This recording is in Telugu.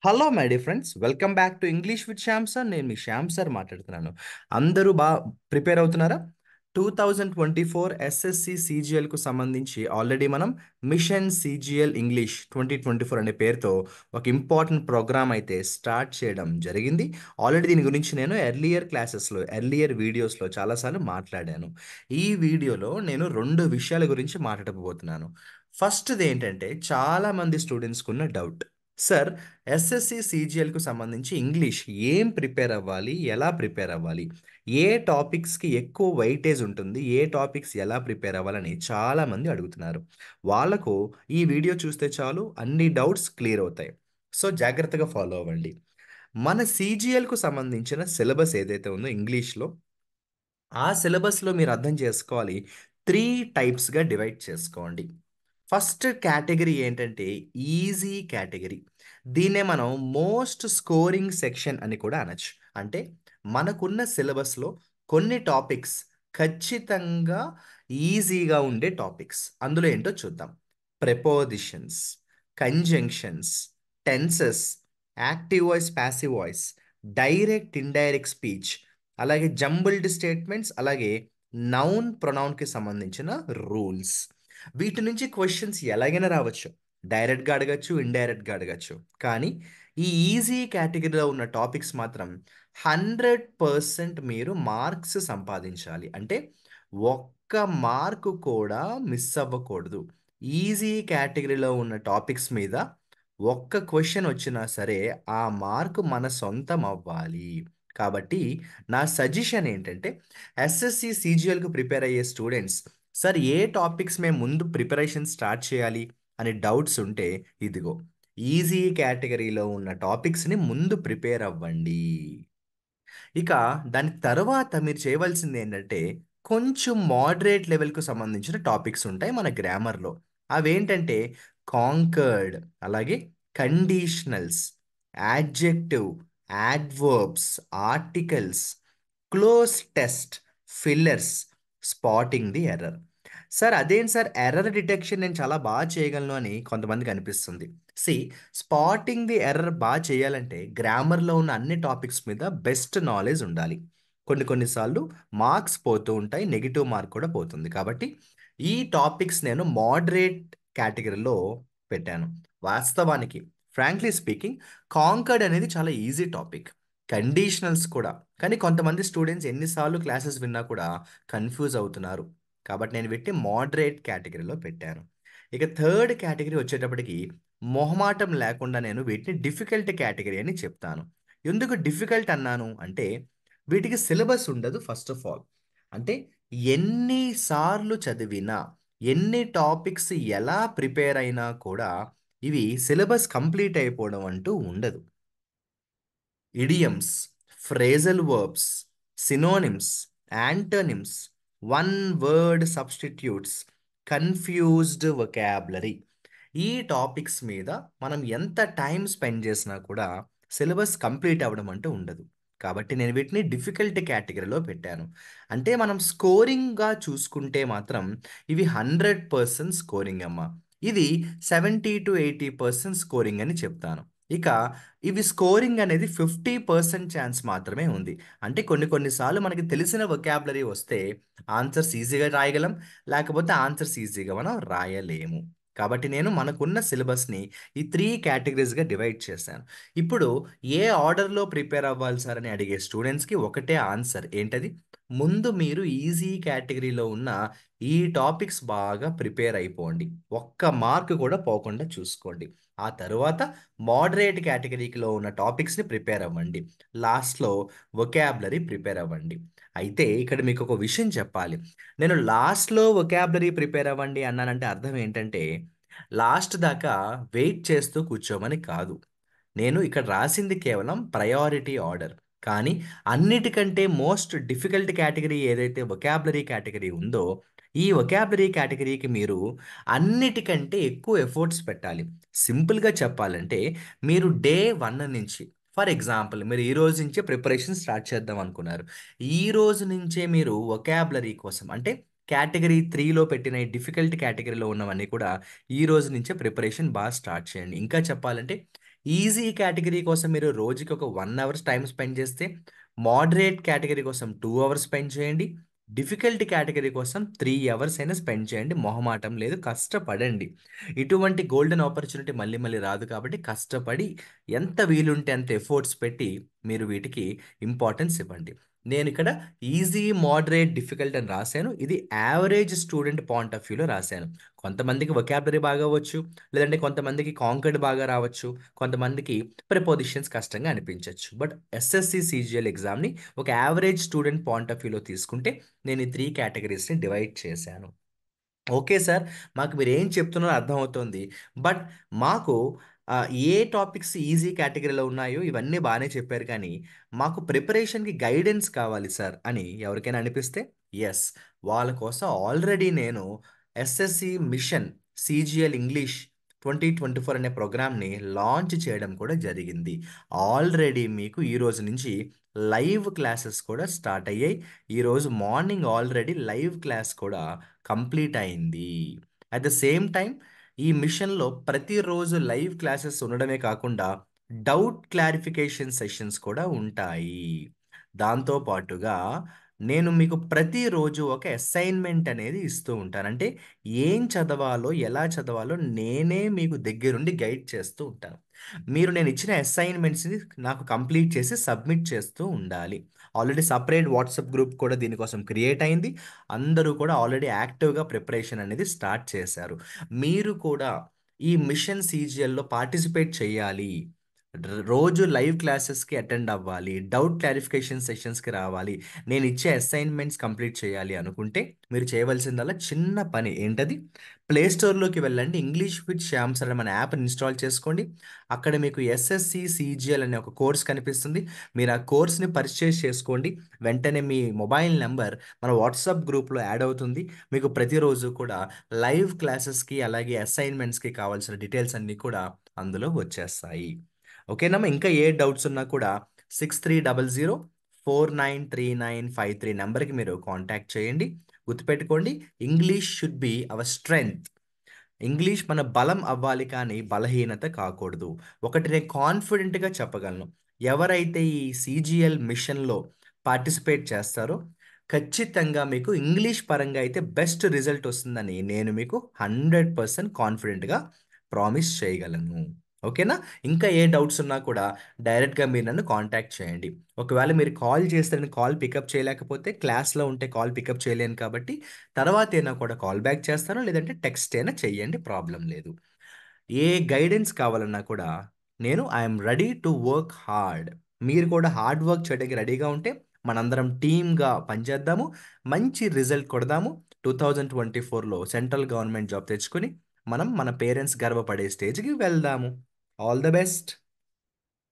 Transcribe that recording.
Hello my dear friends, welcome back to English with Shyam sir. నేను మీ శ్యామ్ సార్ మాట్లాడుతున్నాను. అందరూ బాగా ప్రిపేర్ అవుతున్నారా? 2024 ఎస్ఎస్సి సిజిఎల్కు సంబంధించి ఆల్రెడీ మనం మిషన్ సిజిఎల్ ఇంగ్లీష్ 2024 అనే పేరుతో ఒక ఇంపార్టెంట్ ప్రోగ్రామ్ అయితే స్టార్ట్ చేయడం జరిగింది. ఆల్రెడీ దీని గురించి నేను ఎర్లియర్ వీడియోస్లో చాలాసార్లు మాట్లాడాను. ఈ వీడియోలో నేను రెండు విషయాల గురించి మాట్లాడబోతున్నాను. ఫస్ట్ది ఏంటంటే, చాలామంది స్టూడెంట్స్కి ఉన్న డౌట్. సార్, ఎస్ఎస్సి సిజిఎల్కు సంబంధించి ఇంగ్లీష్ ఏం ప్రిపేర్ అవ్వాలి, ఎలా ప్రిపేర్ అవ్వాలి, ఏ టాపిక్స్కి ఎక్కువ వెయిటేజ్ ఉంటుంది, ఏ టాపిక్స్ ఎలా ప్రిపేర్ అవ్వాలని చాలామంది అడుగుతున్నారు. వాళ్ళకు ఈ వీడియో చూస్తే చాలు అన్ని డౌట్స్ క్లియర్ అవుతాయి. సో జాగ్రత్తగా ఫాలో అవ్వండి. మన సిజిఎల్కు సంబంధించిన సిలబస్ ఏదైతే ఉందో ఇంగ్లీష్లో, ఆ సిలబస్లో మీరు అర్థం చేసుకోవాలి, 3 టైప్స్గా డివైడ్ చేసుకోండి. ఫస్ట్ కేటగిరీ ఏంటంటే ఈజీ కేటగిరీ. దీన్నే మనం మోస్ట్ స్కోరింగ్ సెక్షన్ అని కూడా అనొచ్చు. అంటే మనకున్న సిలబస్లో కొన్ని టాపిక్స్ ఖచ్చితంగా ఈజీగా ఉండే టాపిక్స్. అందులో ఏంటో చూద్దాం. Prepositions, conjunctions, tenses, active voice, passive voice, direct indirect speech, అలాగే జంబుల్డ్ స్టేట్మెంట్స్, అలాగే నౌన్ ప్రొనౌన్కి సంబంధించిన రూల్స్. వీటి నుంచి క్వశ్చన్స్ ఎలాగైనా రావచ్చు. డైరెక్ట్గా అడగచ్చు, ఇండైరెక్ట్గా అడగచ్చు. కానీ ఈ ఈజీ కేటగిరీలో ఉన్న టాపిక్స్ మాత్రం 100% మీరు మార్క్స్ సంపాదించాలి. అంటే ఒక్క మార్కు కూడా మిస్ అవ్వకూడదు. ఈజీ కేటగిరీలో ఉన్న టాపిక్స్ మీద ఒక్క క్వశ్చన్ వచ్చినా సరే ఆ మార్కు మన సొంతం అవ్వాలి. కాబట్టి నా సజెషన్ ఏంటంటే, ఎస్ఎస్సి సిజిఎల్కు ప్రిపేర్ అయ్యే స్టూడెంట్స్, సార్ ఏ టాపిక్స్ మేము ముందు ప్రిపరేషన్ స్టార్ట్ చేయాలి అని డౌట్స్ ఉంటే, ఇదిగో ఈజీ కేటగిరీలో ఉన్న టాపిక్స్ని ముందు ప్రిపేర్ అవ్వండి. ఇక దాని తర్వాత మీరు చేయవలసింది ఏంటంటే, కొంచెం మోడరేట్ లెవెల్కు సంబంధించిన టాపిక్స్ ఉంటాయి మన గ్రామర్లో. అవేంటంటే కాంకర్డ్, అలాగే conditionals, adjective, adverbs, articles, cloze test, fillers, spotting the error. Sir అదేంటి సార్, ఎర్రర్ డిటెక్షన్ నేను చాలా బాగా చేయగలను అని కొంతమందికి అనిపిస్తుంది. సి, స్పాటింగ్ ది ఎర్రర్ బాగా చేయాలంటే గ్రామర్లో ఉన్న అన్ని టాపిక్స్ మీద బెస్ట్ నాలెడ్జ్ ఉండాలి. కొన్నిసార్లు మార్క్స్ పోతూ ఉంటాయి, నెగిటివ్ మార్క్ కూడా పోతుంది. కాబట్టి ఈ టాపిక్స్ నేను మోడరేట్ కేటగిరీలో పెట్టాను. వాస్తవానికి, ఫ్రాంక్లీ స్పీకింగ్, కాంకర్డ్ అనేది చాలా ఈజీ టాపిక్, కండిషనల్స్ కూడా. కానీ కొంతమంది స్టూడెంట్స్ ఎన్నిసార్లు క్లాసెస్ విన్నా కూడా కన్ఫ్యూజ్ అవుతున్నారు. కాబట్టి నేను పెట్టి మోడరేట్ కేటగిరీలో పెట్టాను. ఇక థర్డ్ కేటగిరీ వచ్చేటప్పటికి మొహమాటం లేకుండా నేను వీటిని డిఫికల్ట్ కేటగిరీ అని చెప్తాను. ఎందుకు డిఫికల్ట్ అన్నాను అంటే, వీటికి సిలబస్ ఉండదు ఫస్ట్ ఆఫ్ ఆల్. అంటే ఎన్నిసార్లు చదివినా, ఎన్ని టాపిక్స్ ఎలా ప్రిపేర్ అయినా కూడా ఇవి సిలబస్ కంప్లీట్ అయిపోవడం అంటూ ఉండదు. Idioms, phrasal verbs, synonyms, antonyms, one word substitutes, confused vocabulary, ఈ టాపిక్స్ మీద మనం ఎంత టైం స్పెండ్ చేసినా కూడా సిలబస్ కంప్లీట్ అవ్వడం అంటూ ఉండదు. కాబట్టి నేను వీటిని డిఫికల్ట్ కేటగిరీలో పెట్టాను. అంటే మనం స్కోరింగ్గా చూసుకుంటే మాత్రం ఇవి 100% స్కోరింగ్ అమ్మా. ఇది 70 to 80% స్కోరింగ్ అని చెప్తాను. ఇక ఇవి స్కోరింగ్ అనేది 50% ఛాన్స్ మాత్రమే ఉంది. అంటే కొన్నిసార్లు మనకి తెలిసిన వొకాబులరీ వస్తే ఆన్సర్స్ ఈజీగా రాయగలం, లేకపోతే ఆన్సర్స్ ఈజీగా మనం రాయలేము. కాబట్టి నేను మనకున్న సిలబస్ని ఈ 3 కేటగిరీస్గా డివైడ్ చేశాను. ఇప్పుడు ఏ ఆర్డర్లో ప్రిపేర్ అవ్వాలి సార్ అని అడిగే స్టూడెంట్స్కి ఒకటే ఆన్సర్. ఏంటది? ముందు మీరు ఈజీ కేటగిరీలో ఉన్న ఈ టాపిక్స్ బాగా ప్రిపేర్ అయిపోండి. ఒక్క మార్క్ కూడా పోకుండా చూసుకోండి. ఆ తరువాత మోడరేట్ కేటగిరీలో ఉన్న టాపిక్స్ని ప్రిపేర్ అవ్వండి. లాస్ట్లో వొకాబులరీ ప్రిపేర్ అవ్వండి. అయితే ఇక్కడ మీకు ఒక విషయం చెప్పాలి. నేను లాస్ట్లో వొకాబులరీ ప్రిపేర్ అవ్వండి అన్నానంటే అర్థం ఏంటంటే, లాస్ట్ దాకా వెయిట్ చేస్తూ కూర్చోమని కాదు. నేను ఇక్కడ రాసింది కేవలం ప్రయారిటీ ఆర్డర్. కానీ అన్నిటికంటే మోస్ట్ డిఫికల్ట్ కేటగిరీ ఏదైతే వొకాబులరీ కేటగిరీ ఉందో, ఈ వొకాబులరీ కేటగిరీకి మీరు అన్నిటికంటే ఎక్కువ ఎఫర్ట్స్ పెట్టాలి. సింపుల్గా చెప్పాలంటే, మీరు డే 1 నుంచి, ఫర్ ఎగ్జాంపుల్ మీరు ఈ రోజు నుంచే ప్రిపరేషన్ స్టార్ట్ చేద్దాం అనుకున్నారు. ఈ రోజు నుంచే మీరు వొకాబులరీ కోసం, అంటే కేటగిరీ 3లో పెట్టిన ఈ డిఫికల్ట్ కేటగిరీలో ఉన్నవన్నీ కూడా ఈ రోజు నుంచే ప్రిపరేషన్ బాగా స్టార్ట్ చేయండి. ఇంకా చెప్పాలంటే ఈజీ కేటగిరీ కోసం మీరు రోజుకి ఒక 1 అవర్ టైం స్పెండ్ చేస్తే, మోడరేట్ కేటగిరీ కోసం 2 అవర్స్ స్పెండ్ చేయండి, డిఫికల్ట్ కేటగిరీ కోసం 3 అవర్స్ అయినా స్పెండ్ చేయండి. మొహమాటం లేదు, కష్టపడండి. ఇటువంటి గోల్డెన్ ఆపర్చునిటీ మళ్ళీ మళ్ళీ రాదు కాబట్టి కష్టపడి ఎంత వీలుంటే అంత ఎఫర్ట్స్ పెట్టి మీరు వీటికి ఇంపార్టెన్స్ ఇవ్వండి. నేను ఇక్కడ ఈజీ, మోడరేట్, డిఫికల్ట్ అని రాశాను. ఇది యావరేజ్ స్టూడెంట్ పాయింట్ ఆఫ్ వ్యూలో రాశాను. కొంతమందికి వొకాబులరీ బాగా అవ్వచ్చు, లేదంటే కొంతమందికి కాంకర్డ్ బాగా రావచ్చు, కొంతమందికి ప్రిపోజిషన్స్ కష్టంగా అనిపించవచ్చు. బట్ ఎస్ఎస్సి సిజిఎల్ ఎగ్జామ్ని ఒక యావరేజ్ స్టూడెంట్ పాయింట్ ఆఫ్ వ్యూలో తీసుకుంటే నేను ఈ 3 కేటగిరీస్ని డివైడ్ చేశాను. ఓకే సార్, మాకు మీరు ఏం చెప్తున్నారో అర్థమవుతోంది. బట్ మాకు ఏ టాపిక్స్ ఈజీ కేటగిరీలో ఉన్నాయో ఇవన్నీ బాగానే చెప్పారు, కానీ మాకు ప్రిపరేషన్కి గైడెన్స్ కావాలి సార్ అని ఎవరికైనా అనిపిస్తే, ఎస్, వాళ్ళ కోసం ఆల్రెడీ నేను ఎస్ఎస్సి మిషన్ సిజిఎల్ ఇంగ్లీష్ 2024 అనే ప్రోగ్రామ్ని లాంచ్ చేయడం కూడా జరిగింది. ఆల్రెడీ మీకు ఈ రోజు నుంచి లైవ్ క్లాసెస్ కూడా స్టార్ట్ అయ్యాయి. ఈరోజు మార్నింగ్ ఆల్రెడీ లైవ్ క్లాస్ కూడా కంప్లీట్ అయింది. అట్ ద సేమ్ టైం ఈ మిషన్లో ప్రతిరోజు లైవ్ క్లాసెస్ ఉండడమే కాకుండా డౌట్ క్లారిఫికేషన్ సెషన్స్ కూడా ఉంటాయి. దాంతో పాటుగా నేను మీకు ప్రతిరోజు ఒక అసైన్మెంట్ అనేది ఇస్తూ ఉంటాను. అంటే ఏం చదవాలో, ఎలా చదవాలో నేనే మీకు దగ్గరుండి గైడ్ చేస్తూ ఉంటాను. మీరు నేను ఇచ్చిన అసైన్మెంట్స్ని నాకు కంప్లీట్ చేసి సబ్మిట్ చేస్తూ ఉండాలి. ఆల్రెడీ సపరేట్ వాట్సాప్ గ్రూప్ కూడా దీనికోసం క్రియేట్ అయింది. అందరూ కూడా ఆల్రెడీ యాక్టివ్గా ప్రిపరేషన్ అనేది స్టార్ట్ చేశారు. మీరు కూడా ఈ మిషన్ సీజీఎల్లో పార్టిసిపేట్ చేయాలి, రోజు లైవ్ క్లాసెస్కి అటెండ్ అవ్వాలి, డౌట్ క్లారిఫికేషన్ సెషన్స్కి రావాలి, నేను ఇచ్చే అసైన్మెంట్స్ కంప్లీట్ చేయాలి అనుకుంటే మీరు చేయవలసిందల్లా చిన్న పని ఏంటది, ప్లే స్టోర్లోకి వెళ్ళండి, ఇంగ్లీష్ విత్ శ్యామ్ సార్ మన యాప్ని ఇన్స్టాల్ చేసుకోండి. అక్కడ మీకు ఎస్ఎస్సి సిజిఎల్ అనే ఒక కోర్స్ కనిపిస్తుంది. మీరు ఆ కోర్స్ని పర్చేస్ చేసుకోండి. వెంటనే మీ మొబైల్ నెంబర్ మన వాట్సాప్ గ్రూప్లో యాడ్ అవుతుంది. మీకు ప్రతిరోజు కూడా లైవ్ క్లాసెస్కి అలాగే అసైన్మెంట్స్కి కావాల్సిన డీటెయిల్స్ అన్నీ కూడా అందులో వచ్చేస్తాయి. ఓకేనమ్మా, ఇంకా ఏ డౌట్స్ ఉన్నా కూడా 6300 493953 నెంబర్కి మీరు కాంటాక్ట్ చేయండి. గుర్తుపెట్టుకోండి, English should be our strength. English మన బలం అవ్వాలి, కానీ బలహీనత కాకూడదు. ఒకటి నేను కాన్ఫిడెంట్గా చెప్పగలను, ఎవరైతే ఈ సిజిఎల్ మిషన్లో పార్టిసిపేట్ చేస్తారో ఖచ్చితంగా మీకు ఇంగ్లీష్ పరంగా అయితే బెస్ట్ రిజల్ట్ వస్తుందని నేను మీకు 100% కాన్ఫిడెంట్గా ప్రామిస్ చేయగలను. ఓకేనా? ఇంకా ఏ డౌట్స్ ఉన్నా కూడా డైరెక్ట్గా మీరు నన్ను కాంటాక్ట్ చేయండి. ఒకవేళ మీరు కాల్ చేస్తే నేను కాల్ పికప్ చేయలేకపోతే, క్లాస్లో ఉంటే కాల్ పికప్ చేయలేను కాబట్టి తర్వాత అయినా కూడా కాల్ బ్యాక్ చేస్తాను, లేదంటే టెక్స్ట్ అయినా చెయ్యండి, ప్రాబ్లం లేదు. ఏ గైడెన్స్ కావాలన్నా కూడా నేను I'm ready to work hard. మీరు కూడా హార్డ్ వర్క్ చేయడానికి రెడీగా ఉంటే మనందరం టీమ్గా పనిచేద్దాము, మంచి రిజల్ట్ కొడదాము. 2024లో సెంట్రల్ గవర్నమెంట్ జాబ్ తెచ్చుకొని మనం మన పేరెంట్స్ గర్వపడే స్టేజ్కి వెళ్దాము. All the best.